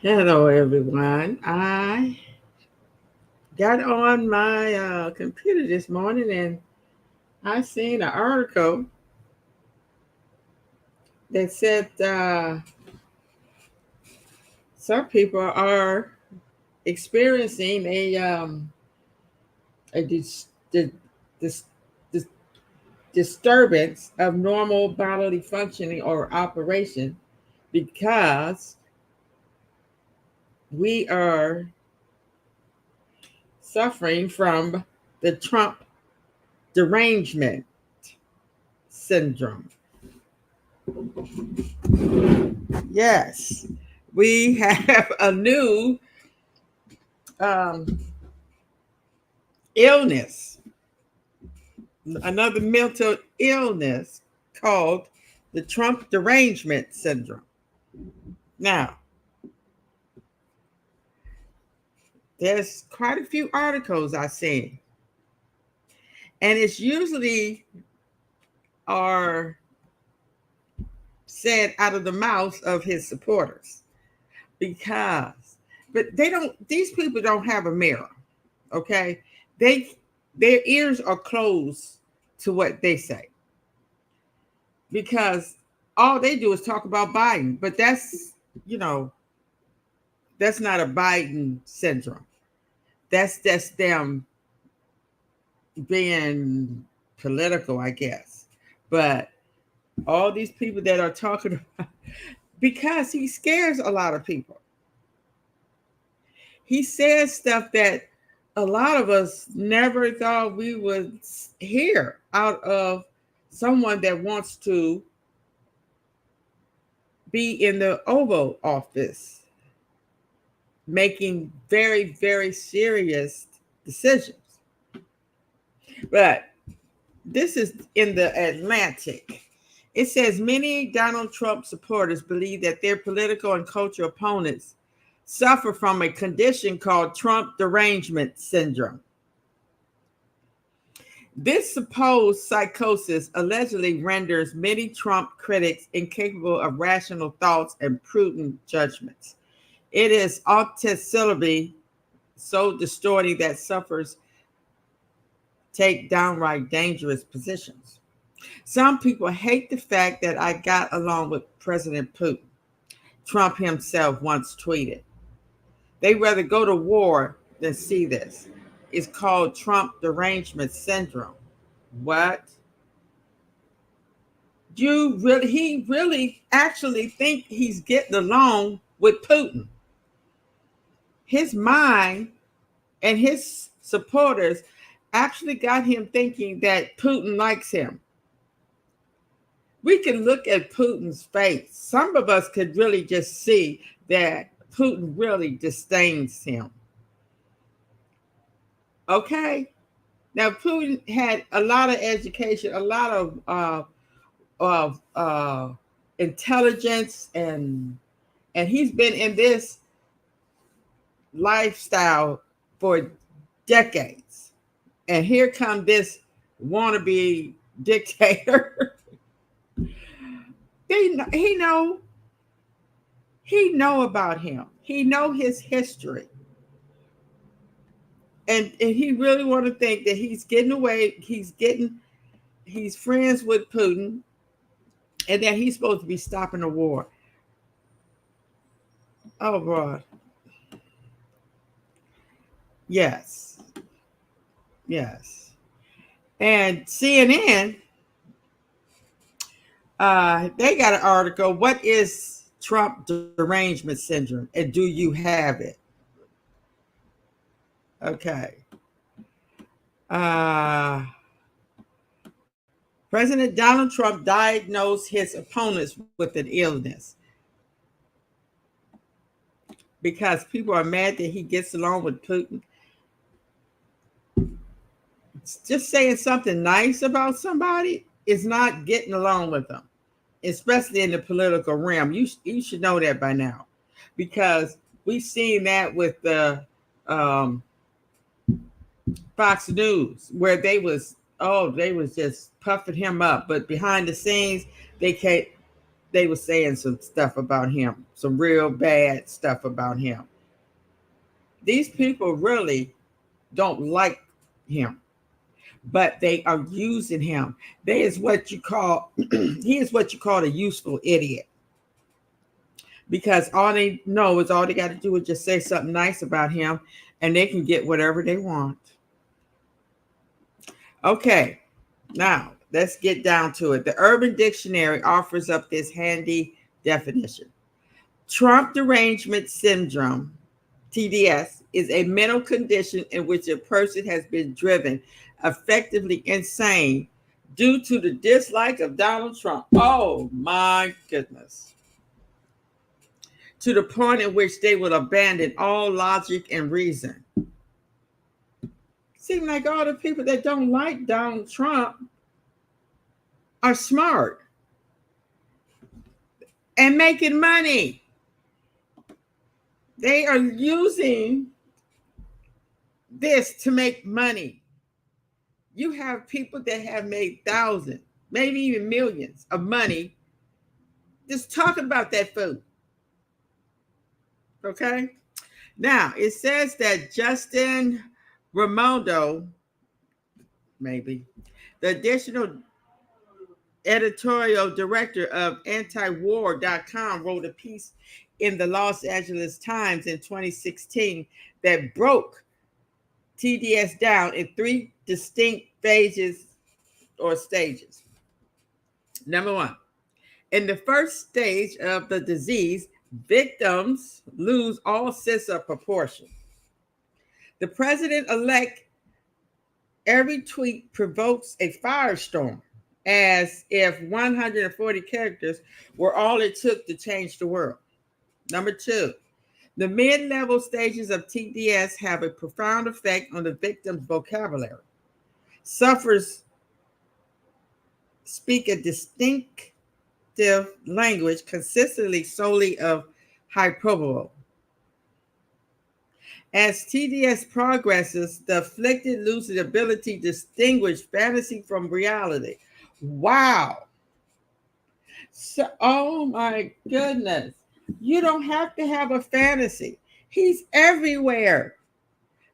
Hello, everyone. I got on my computer this morning and I seen an article that said some people are experiencing a dis- dis- disturbance of normal bodily functioning or operation because we are suffering from the Trump derangement syndrome. Yes, we have a new um, illness, another mental illness called the Trump derangement syndrome. Now, there's quite a few articles I've seen, and it's usually are said out of the mouths of his supporters because, but these people don't have a mirror, okay? They, their ears are closed to what they say because all they do is talk about Biden, but you know, that's not a Biden syndrome. That's just them being political, I guess. But all these people that are talking about, because he scares a lot of people. He says stuff that a lot of us never thought we would hear out of someone that wants to be in the Oval Office making very, very serious decisions. But this is in the Atlantic. It says many Donald Trump supporters believe that their political and cultural opponents suffer from a condition called Trump derangement syndrome. This supposed psychosis allegedly renders many Trump critics incapable of rational thoughts and prudent judgments. It is ostensibly so distorting that sufferers take downright dangerous positions. Some people hate the fact that I got along with President Putin. Trump himself once tweeted. They rather go to war than see this. It's called Trump derangement syndrome. What? He really actually think he's getting along with Putin. His mind and his supporters actually got him thinking that Putin likes him. We can look at Putin's face. Some of us could really just see that Putin really disdains him. Okay? Now, Putin had a lot of education, a lot of intelligence, and he's been in this lifestyle for decades. And here come this wannabe dictator. he know he know about him. He know his history. And he really want to think that he's getting away, he's friends with Putin, and that he's supposed to be stopping the war. Oh boy. Yes. Yes. And CNN, they got an article. What is Trump derangement syndrome, and do you have it? Okay. Uh, President Donald Trump diagnosed his opponents with an illness because people are mad that he gets along with Putin. Just saying something nice about somebody is not getting along with them, especially in the political realm. You should know that by now, because we've seen that with the um, Fox News, where they was just puffing him up, but behind the scenes they can't they were saying some stuff about him, some real bad stuff about him. These people really don't like him, but they are using him. He is what you call a useful idiot. Because all they know is all they got to do is just say something nice about him and they can get whatever they want. Okay, now let's get down to it. The Urban Dictionary offers up this handy definition. Trump derangement syndrome, TDS, is a mental condition in which a person has been driven effectively insane due to the dislike of Donald Trump. Oh my goodness. To the point in which they will abandon all logic and reason. Seems like all the people that don't like Donald Trump are smart and making money. They are using this to make money. You have people that have made thousands, maybe even millions of money just talking about that food. Okay? Now, it says that Justin Raimondo, maybe, the additional editorial director of antiwar.com, wrote a piece in the Los Angeles Times in 2016 that broke TDS down in 3 distinct phases or stages. Number 1, in the first stage of the disease, victims lose all sense of proportion. The president-elect, every tweet provokes a firestorm, as if 140 characters were all it took to change the world. Number 2, the mid-level stages of TDS have a profound effect on the victim's vocabulary. Sufferers speak a distinctive language consistently solely of hyperbole. As TDS progresses, the afflicted lose the ability to distinguish fantasy from reality. Wow. So, oh my goodness. You don't have to have a fantasy. He's everywhere.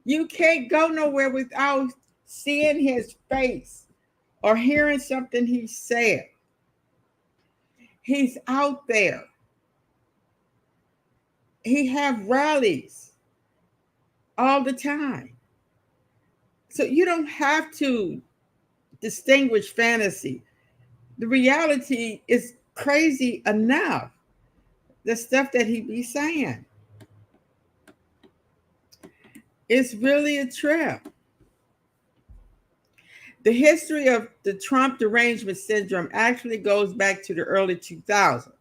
You can't go nowhere without seeing his face or hearing something he said. He's out there. He have rallies all the time. So you don't have to distinguish fantasy. The reality is crazy enough. The stuff that he be saying. It's really a trip. The history of the Trump derangement syndrome actually goes back to the early 2000s,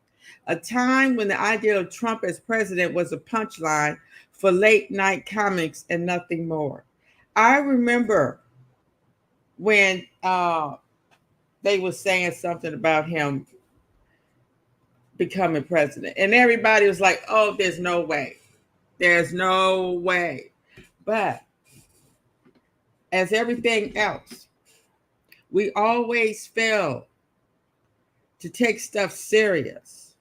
a time when the idea of Trump as president was a punchline for late night comics and nothing more. I remember when they were saying something about him becoming president, and everybody was like, oh, there's no way. There's no way. But as everything else, we always fail to take stuff serious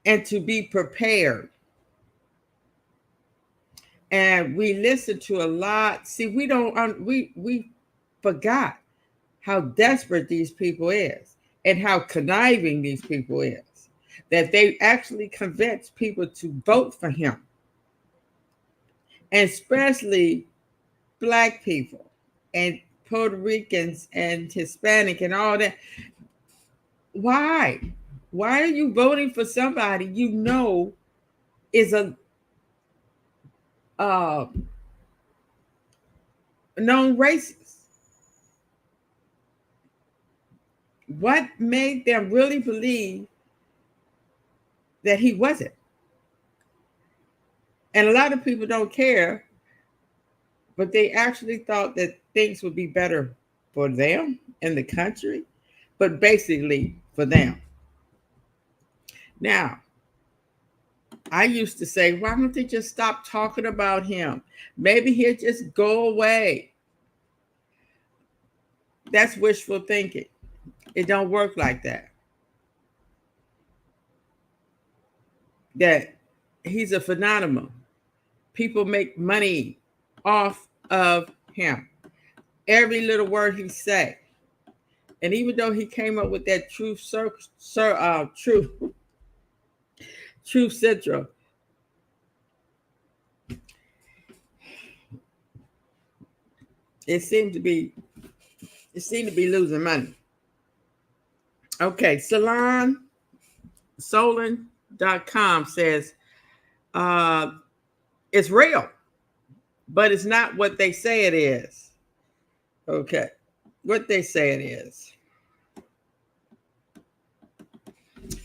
and to be prepared. And we listen to a lot. See, we forgot how desperate these people is and how conniving these people is, that they actually convince people to vote for him, and especially Black people and Puerto Ricans and Hispanic and all that. Why? Why are you voting for somebody you know is a known racist? What made them really believe that he wasn't? And a lot of people don't care, but they actually thought that things would be better for them and the country, but basically for them. Now, I used to say, why don't they just stop talking about him? Maybe he'll just go away. That's wishful thinking. It don't work like that. that he's a phenomenon. People make money off of him. Every little word he say. And even though he came up with that truth central, it seemed to be losing money. Okay, Solon.com says it's real, but it's not what they say it is. Okay, what they say it is.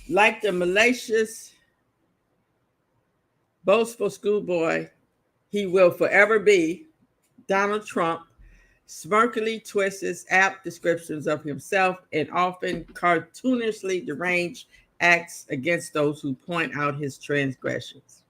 Like the malicious, boastful schoolboy, he will forever be. Donald Trump smirkily twists apt descriptions of himself and often cartoonishly deranged acts against those who point out his transgressions.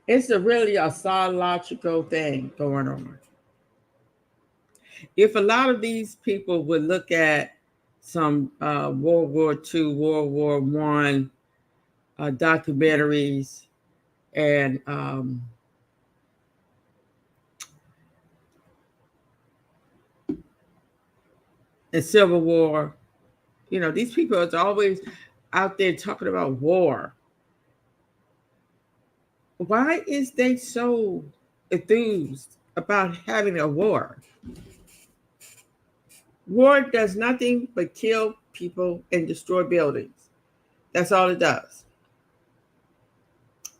It's really a psychological thing going on. If a lot of these people would look at some World War II, World War One documentaries, and Civil War, these people are always out there talking about war. Why is they so enthused about having a war? War does nothing but kill people and destroy buildings. That's all it does.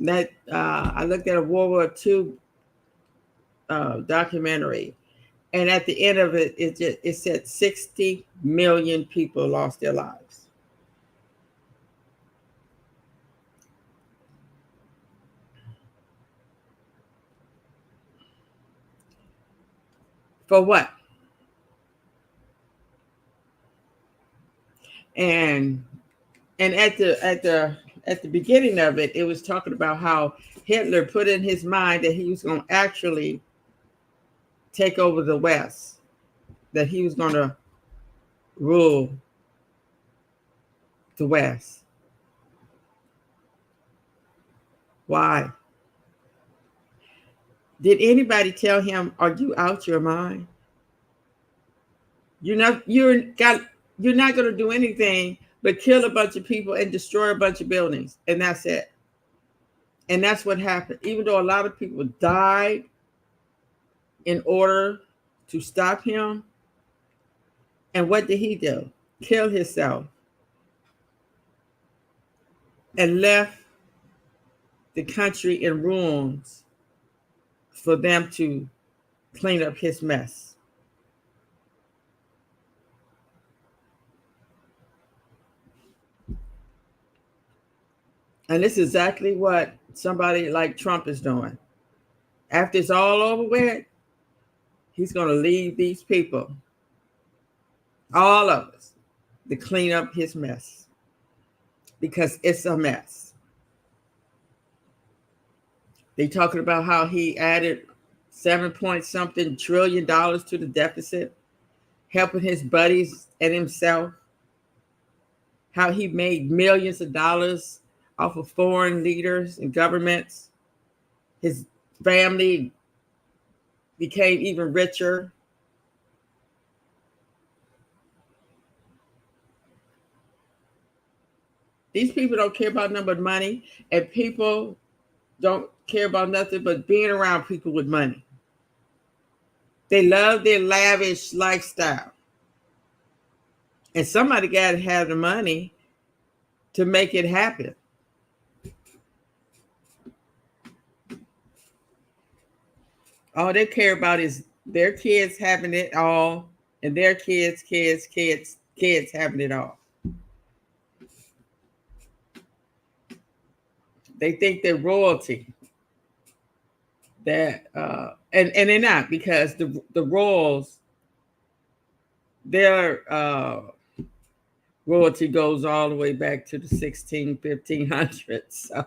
That I looked at a World War II documentary, and at the end of it, it said 60 million people lost their lives. For what? And at the beginning of it, it was talking about how Hitler put in his mind that he was going to actually take over the West, that he was going to rule the West. Why? Did anybody tell him, "Are you out your mind? You're not going to do anything but kill a bunch of people and destroy a bunch of buildings, and that's it." And that's what happened. Even though a lot of people died in order to stop him, and what did he do? Kill himself and left the country in ruins for them to clean up his mess. And this is exactly what somebody like Trump is doing. After it's all over with, he's going to leave these people, all of us, to clean up his mess, because it's a mess. They talking about how he added 7-point-something trillion to the deficit, helping his buddies and himself, how he made millions of dollars off of foreign leaders and governments. His family became even richer. These people don't care about nothing but money, and people don't care about nothing but being around people with money. They love their lavish lifestyle. And somebody got to have the money to make it happen. All they care about is their kids having it all, and their kids having it all. They think they're royalty. That and they're not, because the royals, their royalty goes all the way back to the 1500s. So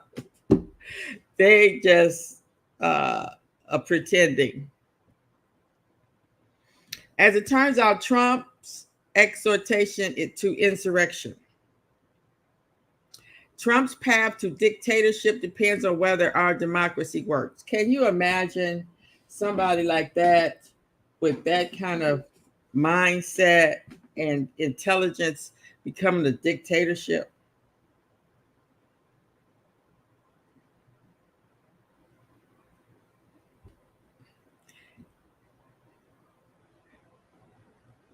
they just are pretending. As it turns out, Trump's exhortation to insurrection. Trump's path to dictatorship depends on whether our democracy works. Can you imagine somebody like that with that kind of mindset and intelligence becoming a dictatorship?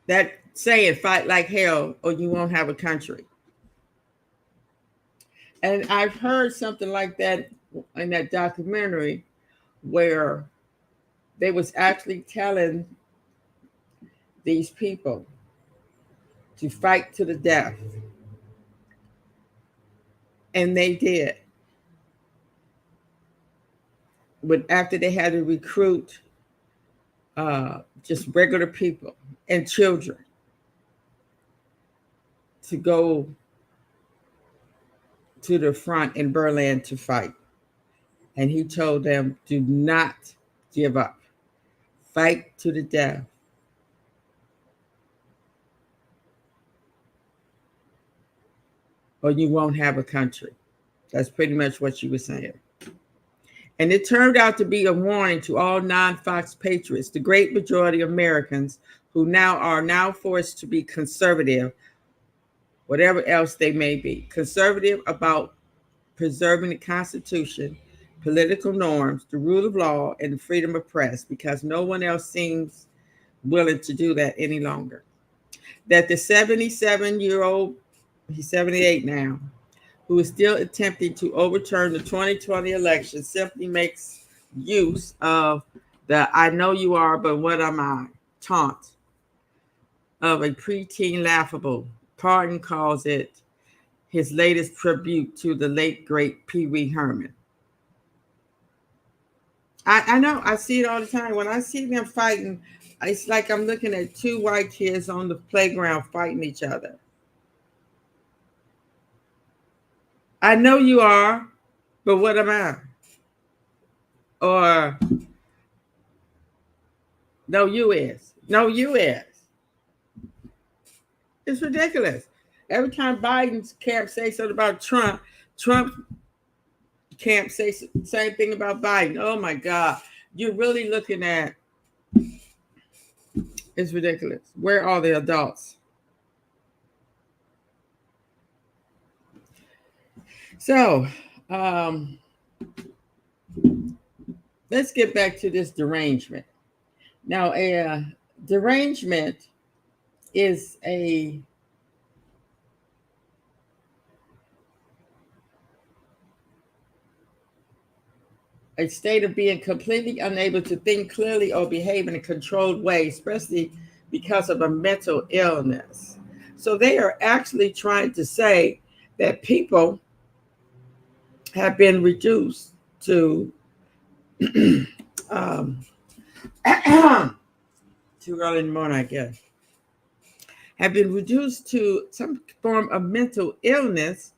That saying, fight like hell or you won't have a country. And I've heard something like that in that documentary where they was actually telling these people to fight to the death. And they did. But after they had to recruit just regular people and children to go to the front in Berlin to fight. And he told them, do not give up. Fight to the death. Or you won't have a country. That's pretty much what she was saying. And it turned out to be a warning to all non-Fox patriots, the great majority of Americans who are now forced to be conservative, whatever else they may be. Conservative about preserving the Constitution, political norms, the rule of law, and the freedom of press, because no one else seems willing to do that any longer. That the 77-year-old, he's 78 now, who is still attempting to overturn the 2020 election simply makes use of the I know you are, but what am I? Taunt of a preteen laughable. Pardon calls it his latest tribute to the late, great Pee Wee Herman. I know, I see it all the time. When I see them fighting, it's like I'm looking at two white kids on the playground fighting each other. I know you are, but what am I? Or, no, you is. No, you is. It's ridiculous. Every time Biden's camp say something about Trump, Trump can't say the same thing about Biden. Oh my God. You're really looking at, it's ridiculous. Where are the adults? So, let's get back to this derangement. Now, a derangement is a state of being completely unable to think clearly or behave in a controlled way, especially because of a mental illness. So they are actually trying to say that people have been reduced to too early in the morning, I guess, have been reduced to some form of mental illness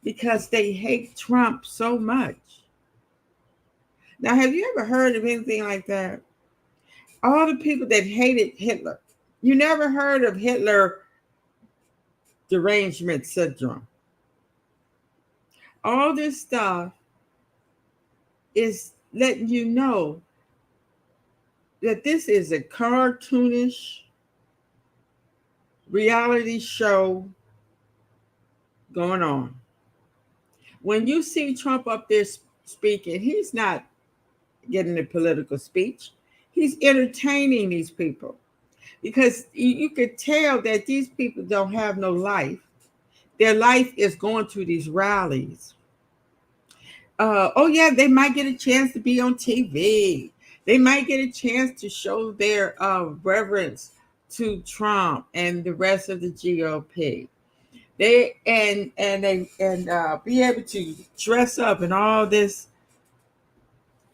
because they hate Trump so much. Now, have you ever heard of anything like that? All the people that hated Hitler, you never heard of Hitler derangement syndrome. All this stuff is letting you know that this is a cartoonish reality show going on. When you see Trump up there speaking, he's not getting a political speech. He's entertaining these people because you could tell that these people don't have no life. Their life is going to these rallies. Oh yeah, they might get a chance to be on TV. They might get a chance to show their reverence to Trump and the rest of the GOP. They be able to dress up in all this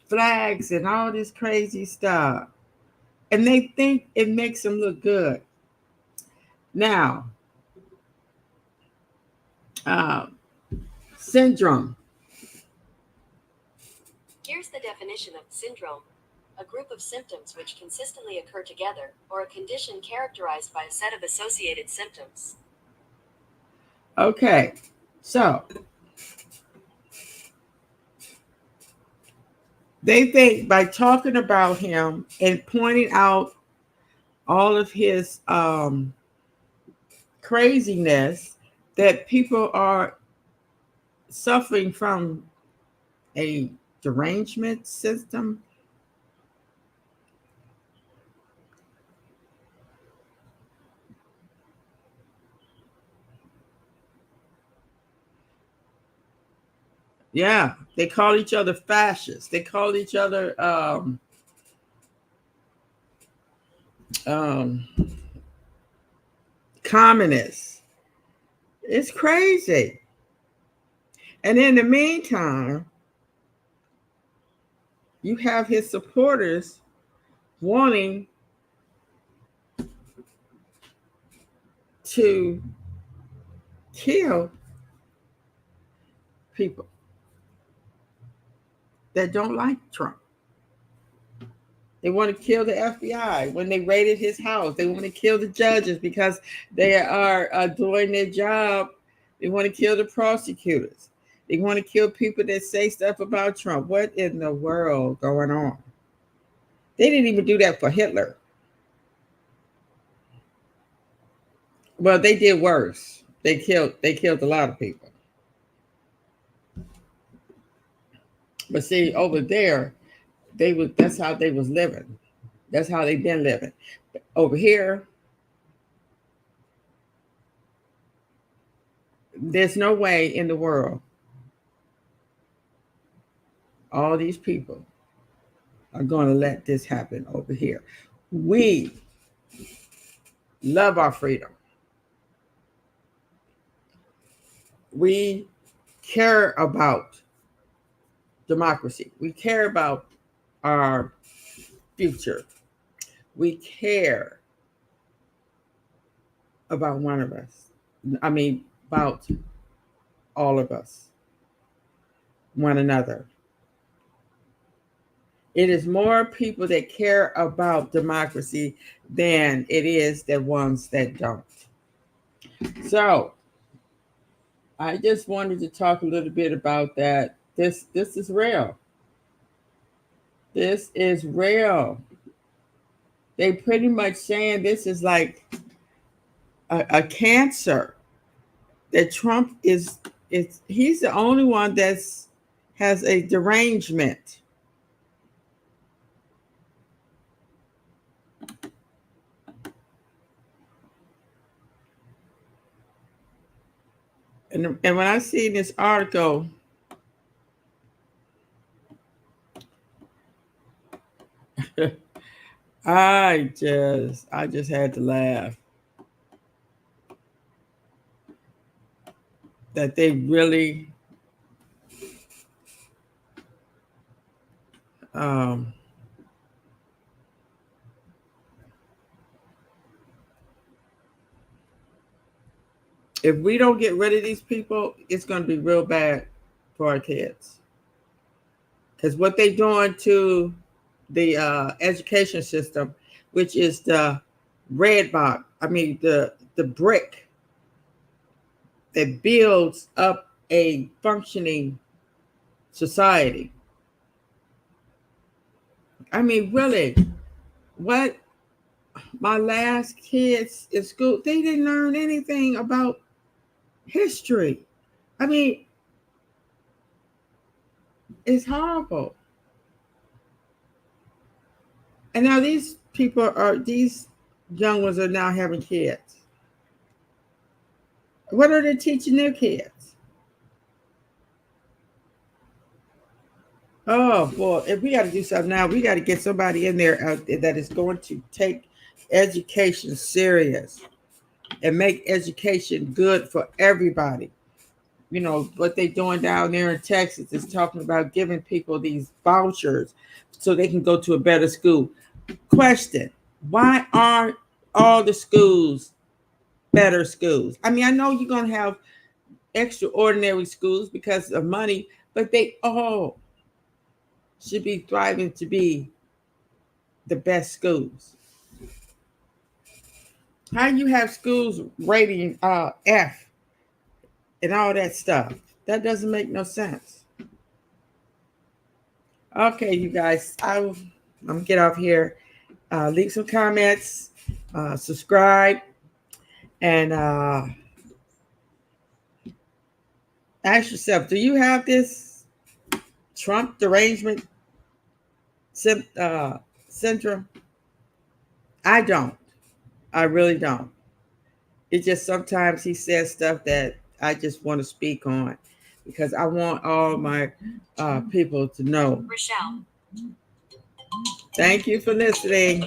flags and all this crazy stuff, and they think it makes them look good. Now, Uh, Syndrome. Here's the definition of syndrome: a group of symptoms which consistently occur together, or a condition characterized by a set of associated symptoms. Okay, so they think by talking about him and pointing out all of his craziness that people are suffering from a derangement system. Yeah, they call each other fascists. They call each other um, communists. It's crazy. And in the meantime, you have his supporters wanting to kill people that don't like Trump. They want to kill the FBI when they raided his house. They want to kill the judges because they are doing their job. They want to kill the prosecutors. They want to kill people that say stuff about Trump. What in the world going on? They didn't even do that for Hitler. Well, they did worse. They killed a lot of people. But see, over there, that's how they was living. That's how they been living. Over here, there's no way in the world all these people are going to let this happen over here. We love our freedom. We care about democracy. We care about our future. We care about one of us. I mean, about all of us, one another. It is more people that care about democracy than it is the ones that don't. So I just wanted to talk a little bit about that. This is real. This is real. They pretty much saying this is like a cancer that Trump is he's the only one that's has a derangement. And when I see this article, I just had to laugh that they really um, if we don't get rid of these people, it's going to be real bad for our kids. Because what they're doing to the education system, which is the red box, I mean the brick that builds up a functioning society. I mean, really, what my last kids in school, they didn't learn anything about history. I mean, it's horrible. And now these young ones are now having kids. What are they teaching their kids? Oh boy, if we got to do something now, we got to get somebody in there out there that is going to take education serious and make education good for everybody. You know what they're doing down there in Texas is talking about giving people these vouchers so they can go to a better school. Question: why aren't all the schools better schools? I mean, I know you're gonna have extraordinary schools because of money, but they all should be thriving to be the best schools. How you have schools rating F and all that stuff? That doesn't make no sense. Okay, you guys, I'm gonna get off here. Leave some comments, subscribe, and ask yourself: do you have this Trump derangement syndrome? I don't. I really don't. It just sometimes he says stuff that I just want to speak on because I want all my people to know. Rochelle. Thank you for listening.